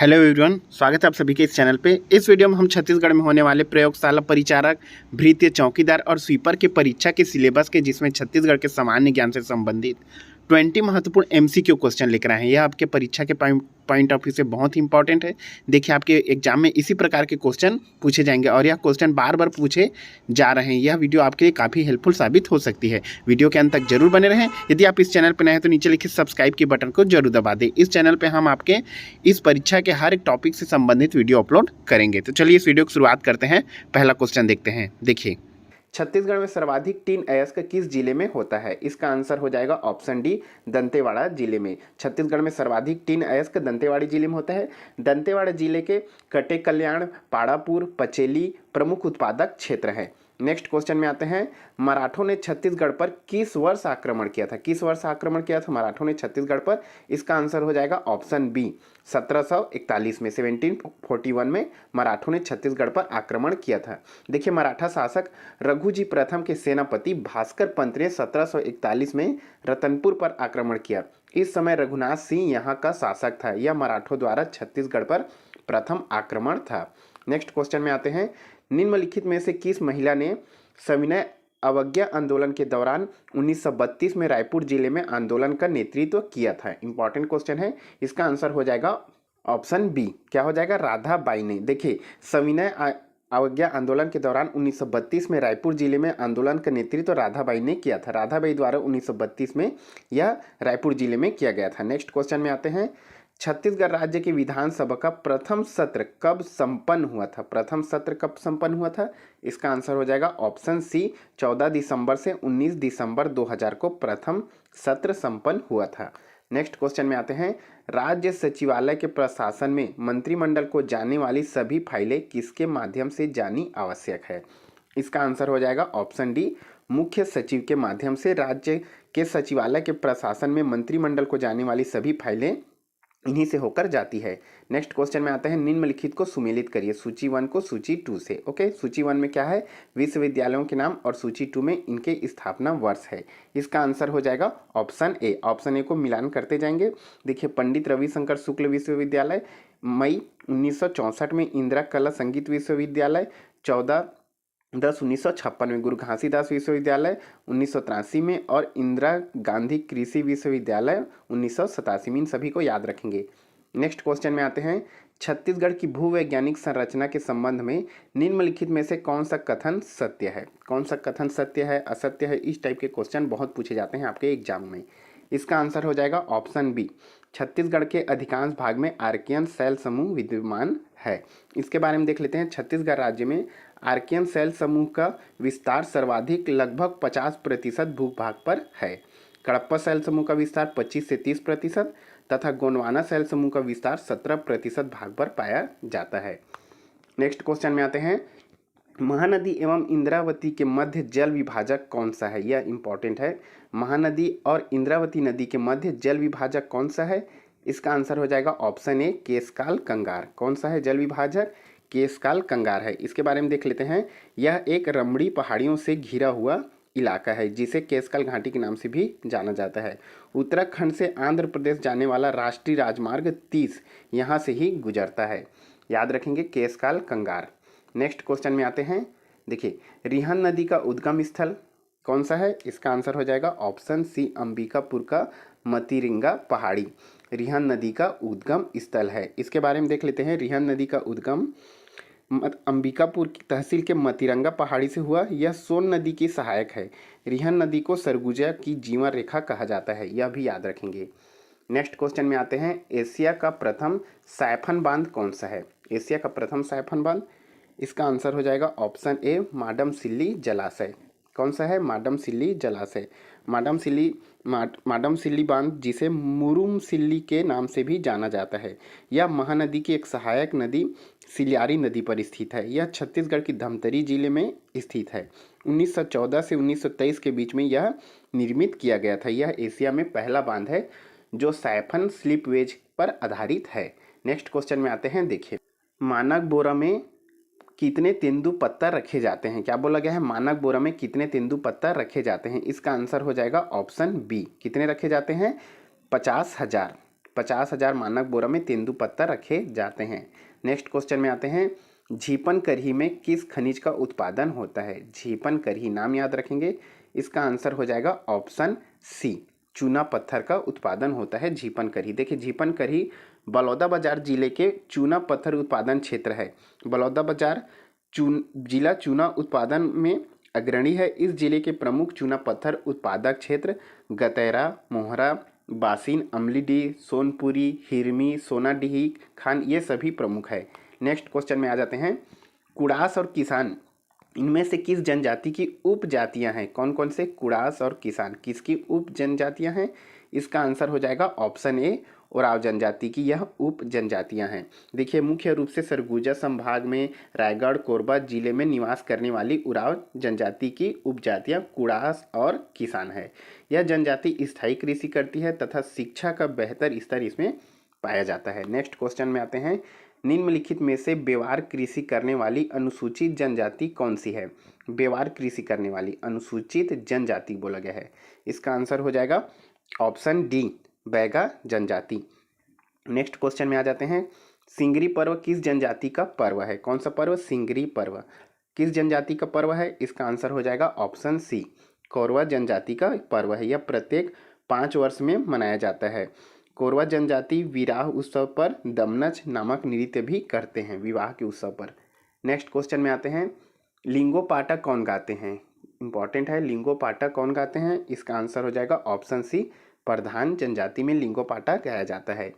Hello everyone, स्वागत है आप सभी के इस चैनल पे। इस वीडियो में हम छत्तीसगढ़ में होने वाले प्रयोगशाला परिचारक, भृत्य, चौकीदार और स्वीपर के परीक्षा के सिलेबस के, जिसमें छत्तीसगढ़ के सामान्य ज्ञान से संबंधित 20 महत्वपूर्ण एमसीक्यू क्वेश्चन लेकर आए हैं। यह आपके परीक्षा के पॉइंट ऑफ व्यू से बहुत ही इंपॉर्टेंट है। देखिए, आपके एग्जाम में इसी प्रकार के क्वेश्चन पूछे जाएंगे और यह क्वेश्चन बार बार पूछे जा रहे हैं। यह वीडियो आपके लिए काफ़ी हेल्पफुल साबित हो सकती है। वीडियो के अंत तक जरूर बने रहें। यदि आप इस चैनल पर नए हैं तो नीचे लिखे सब्सक्राइब के बटन को जरूर दबा दें। इस चैनल पर हम आपके इस परीक्षा के हर एक टॉपिक से संबंधित वीडियो अपलोड करेंगे। तो चलिए इस वीडियो की शुरुआत करते हैं। पहला क्वेश्चन देखते हैं। देखिए, छत्तीसगढ़ में सर्वाधिक टीन अयस्क किस जिले में होता है? इसका आंसर हो जाएगा ऑप्शन डी, दंतेवाड़ा जिले में। छत्तीसगढ़ में सर्वाधिक टीन अयस्क दंतेवाड़ा जिले में होता है। दंतेवाड़ा जिले के कटे कल्याण, पाड़ापुर, पचेली प्रमुख उत्पादक क्षेत्र है। नेक्स्ट क्वेश्चन में आते हैं। मराठों ने छत्तीसगढ़ पर किस वर्ष आक्रमण किया था? किस वर्ष आक्रमण किया था मराठों ने छत्तीसगढ़ पर? इसका आंसर हो जाएगा ऑप्शन बी, 1741 में, 1741 में मराठों ने छत्तीसगढ़ पर आक्रमण किया था। देखिए, मराठा शासक रघुजी प्रथम के सेनापति भास्कर पंत ने 1741 में रतनपुर पर आक्रमण किया। इस समय रघुनाथ सिंह यहाँ का शासक था। यह मराठों द्वारा छत्तीसगढ़ पर प्रथम आक्रमण था। नेक्स्ट क्वेश्चन में आते हैं। निम्नलिखित में से किस महिला ने सविनय अवज्ञा आंदोलन के दौरान 1932 में रायपुर जिले में आंदोलन का नेतृत्व किया था? इंपॉर्टेंट क्वेश्चन है। इसका आंसर हो जाएगा ऑप्शन बी, क्या हो जाएगा? राधा बाई ने। देखिए, सविनय अवज्ञा आंदोलन के दौरान 1932 में रायपुर जिले में आंदोलन का नेतृत्व राधाबाई ने किया था। राधाबाई द्वारा 1932 में यह रायपुर जिले में किया गया था। नेक्स्ट क्वेश्चन में आते हैं। छत्तीसगढ़ राज्य की विधानसभा का प्रथम सत्र कब संपन्न हुआ था? प्रथम सत्र कब संपन्न हुआ था? इसका आंसर हो जाएगा ऑप्शन सी, 14 दिसंबर से 19 दिसंबर 2000 को प्रथम सत्र संपन्न हुआ था। नेक्स्ट क्वेश्चन में आते हैं। राज्य सचिवालय के प्रशासन में मंत्रिमंडल को जाने वाली सभी फाइलें किसके माध्यम से जानी आवश्यक है? इसका आंसर हो जाएगा ऑप्शन डी, मुख्य सचिव के माध्यम से। राज्य के सचिवालय के प्रशासन में मंत्रिमंडल को जाने वाली सभी फाइलें इन्हीं से होकर जाती है। नेक्स्ट क्वेश्चन में आते हैं। निम्नलिखित को सुमेलित करिए, सूची 1 को सूची 2 से। ओके, सूची 1 में क्या है? विश्वविद्यालयों के नाम, और सूची 2 में इनके स्थापना वर्ष है। इसका आंसर हो जाएगा ऑप्शन ए। ऑप्शन ए को मिलान करते जाएंगे। देखिए, पंडित रविशंकर शुक्ल विश्वविद्यालय मई 1964 में, इंदिरा कला संगीत विश्वविद्यालय 14/10/1956 में, गुरु घासीदास विश्वविद्यालय 1983 में, और इंदिरा गांधी कृषि विश्वविद्यालय 1987 में। इन सभी को याद रखेंगे। नेक्स्ट क्वेश्चन में आते हैं। छत्तीसगढ़ की भूवैज्ञानिक संरचना के संबंध में निम्नलिखित में से कौन सा कथन सत्य है? कौन सा कथन सत्य है, असत्य है? इस टाइप के क्वेश्चन बहुत पूछे जाते हैं आपके एग्जाम में। इसका आंसर हो जाएगा ऑप्शन बी, छत्तीसगढ़ के अधिकांश भाग में आर्कियन सेल समूह विद्यमान है। इसके बारे में देख लेते हैं। छत्तीसगढ़ राज्य में आर्कियन सेल समूह का विस्तार सर्वाधिक लगभग 50% भूभाग पर है। कड़प्पा सेल समूह का विस्तार 25 से 30% तथा गोंडवाना सेल समूह का विस्तार 17% भाग पर पाया जाता है। नेक्स्ट क्वेश्चन में आते हैं। महानदी एवं इंद्रावती के मध्य जल विभाजक कौन सा है? यह इंपॉर्टेंट है। महानदी और इंद्रावती नदी के मध्य जल विभाजक कौन सा है? इसका आंसर हो जाएगा ऑप्शन ए, केशकाल कंगार। कौन सा है जल विभाजक? केशकाल कंगार है। इसके बारे में देख लेते हैं। यह एक रमणी पहाड़ियों से घिरा हुआ इलाका है, जिसे केशकाल घाटी के नाम से भी जाना जाता है। उत्तराखंड से आंध्र प्रदेश जाने वाला राष्ट्रीय राजमार्ग 30 यहाँ से ही गुजरता है। याद रखेंगे, केशकाल कंगार। नेक्स्ट क्वेश्चन में आते हैं। देखिए, रिहन नदी का उद्गम स्थल कौन सा है? इसका आंसर हो जाएगा ऑप्शन सी, अंबिकापुर का मतिरिंगा पहाड़ी रिहन नदी का उद्गम स्थल है। इसके बारे में देख लेते हैं। रिहन नदी का उद्गम अंबिकापुर की तहसील के मतिरंगा पहाड़ी से हुआ। यह सोन नदी की सहायक है। रिहन नदी को सरगुजा की जीवन रेखा कहा जाता है, यह भी याद रखेंगे। नेक्स्ट क्वेश्चन में आते हैं। एशिया का प्रथम साइफन बांध कौन सा है? एशिया का प्रथम साइफन बांध, इसका आंसर हो जाएगा ऑप्शन ए, माडम सिल्ली जलाशय। कौन सा है? माडम सिल्ली जलाशय। माडम सिल्ली बांध, जिसे मुरुम सिल्ली के नाम से भी जाना जाता है, यह महानदी की एक सहायक नदी सिलियारी नदी पर स्थित है। यह छत्तीसगढ़ की धमतरी जिले में स्थित है। 1914 से 1923 के बीच में यह निर्मित किया गया था। यह एशिया में पहला बांध है जो साइफन स्लिपवेज पर आधारित है। नेक्स्ट क्वेश्चन में आते हैं। देखिए, मानक बोरा में कितने तेंदुपत्ता रखे जाते हैं? क्या बोला गया है? मानक बोरा में कितने तेंदुपत्ता रखे जाते हैं? इसका आंसर हो जाएगा ऑप्शन बी, कितने रखे जाते हैं? 50,000। 50,000 मानक बोरा में तेंदुपत्ता रखे जाते हैं। नेक्स्ट क्वेश्चन में आते हैं, झीपनकरही में किस खनिज का उत्पादन होता है? झीपनकरही नाम याद रखेंगे, इसका आंसर हो जाएगा ऑप्शन सी, चूना पत्थर का उत्पादन होता है झीपनकरही। देखिए झीपनकरही बलौदाबाजार जिले के चूना पत्थर उत्पादन क्षेत्र है। बलौदाबाजार जिला चूना उत्पादन में अग्रणी है। इस जिले के प्रमुख चूना पत्थर उत्पादक क्षेत्र गतेरा, मोहरा, बासिन, अमलीडीह, सोनपुरी, हिरमी, सोनाडीही, खान, ये सभी प्रमुख है। नेक्स्ट क्वेश्चन में आ जाते हैं, कुड़ास और किसान इनमें से किस जनजाति की उपजातियां हैं? कौन कौन से कुड़ास और किसान किसकी उप जनजातियां हैं? इसका आंसर हो जाएगा ऑप्शन ए, उराव जनजाति की यह उप जनजातियां हैं। देखिए मुख्य रूप से सरगुजा संभाग में रायगढ़ कोरबा जिले में निवास करने वाली उराव जनजाति की उपजातियां कुड़ास और किसान है। यह जनजाति स्थायी कृषि करती है तथा शिक्षा का बेहतर स्तर इसमें पाया जाता है। नेक्स्ट क्वेश्चन में आते हैं, निम्नलिखित में से बेवार कृषि करने वाली अनुसूचित जनजाति कौन सी है? बेवार कृषि करने वाली अनुसूचित जनजाति बोला गया है, इसका आंसर हो जाएगा ऑप्शन डी, बैगा जनजाति। नेक्स्ट क्वेश्चन में आ जाते हैं, सिंगरी पर्व किस जनजाति का पर्व है? कौन सा पर्व? सिंगरी पर्व किस जनजाति का पर्व है? इसका आंसर हो जाएगा ऑप्शन सी, कोरवा जनजाति का पर्व है। यह प्रत्येक 5 वर्ष में मनाया जाता है। कोरवा जनजाति विवाह उत्सव पर दमनच नामक नृत्य भी करते हैं विवाह के उत्सव पर। नेक्स्ट क्वेश्चन में आते हैं, लिंगो पाटा कौन गाते हैं? इंपॉर्टेंट है, लिंगो पाटा कौन गाते हैं? इसका आंसर हो जाएगा ऑप्शन सी, प्रधान जनजाति में लिंगो पाटा गाया जाता है।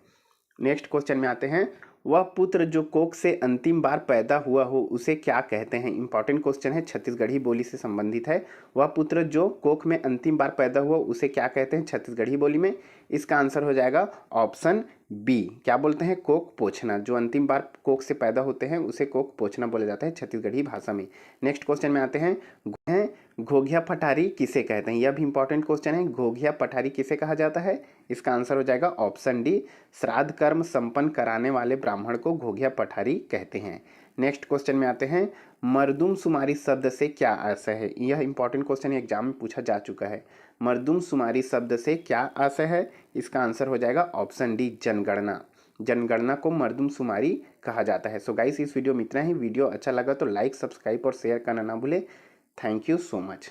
नेक्स्ट क्वेश्चन में आते हैं, वह पुत्र जो कोख से अंतिम बार पैदा हुआ हो उसे क्या कहते हैं? इंपॉर्टेंट क्वेश्चन है, छत्तीसगढ़ी बोली से संबंधित है। वह पुत्र जो कोख में अंतिम बार पैदा हुआ उसे क्या कहते हैं छत्तीसगढ़ी बोली में? इसका आंसर हो जाएगा ऑप्शन बी, क्या बोलते हैं? कोख पोछना। जो अंतिम बार कोख से पैदा होते हैं उसे कोख पोछना बोला जाता है छत्तीसगढ़ी भाषा में। नेक्स्ट क्वेश्चन में आते हैं, घोघिया पठारी किसे कहते हैं? यह भी इंपॉर्टेंट क्वेश्चन है, घोघिया पठारी किसे कहा जाता है? इसका आंसर हो जाएगा ऑप्शन डी, श्राद्ध कर्म संपन्न कराने वाले ब्राह्मण को घोघिया पठारी कहते हैं। नेक्स्ट क्वेश्चन में आते हैं, मर्दूमशुमारी शब्द से क्या आशय है? यह इंपॉर्टेंट क्वेश्चन एग्जाम में पूछा जा चुका है। मर्दूमशुमारी शब्द से क्या आशय है? इसका आंसर हो जाएगा ऑप्शन डी, जनगणना। जनगणना को मर्दूमशुमारी कहा जाता है। सो गाइस इस वीडियो में इतना ही। वीडियो अच्छा लगा तो लाइक, सब्सक्राइब और शेयर करना ना भूले। Thank you so much.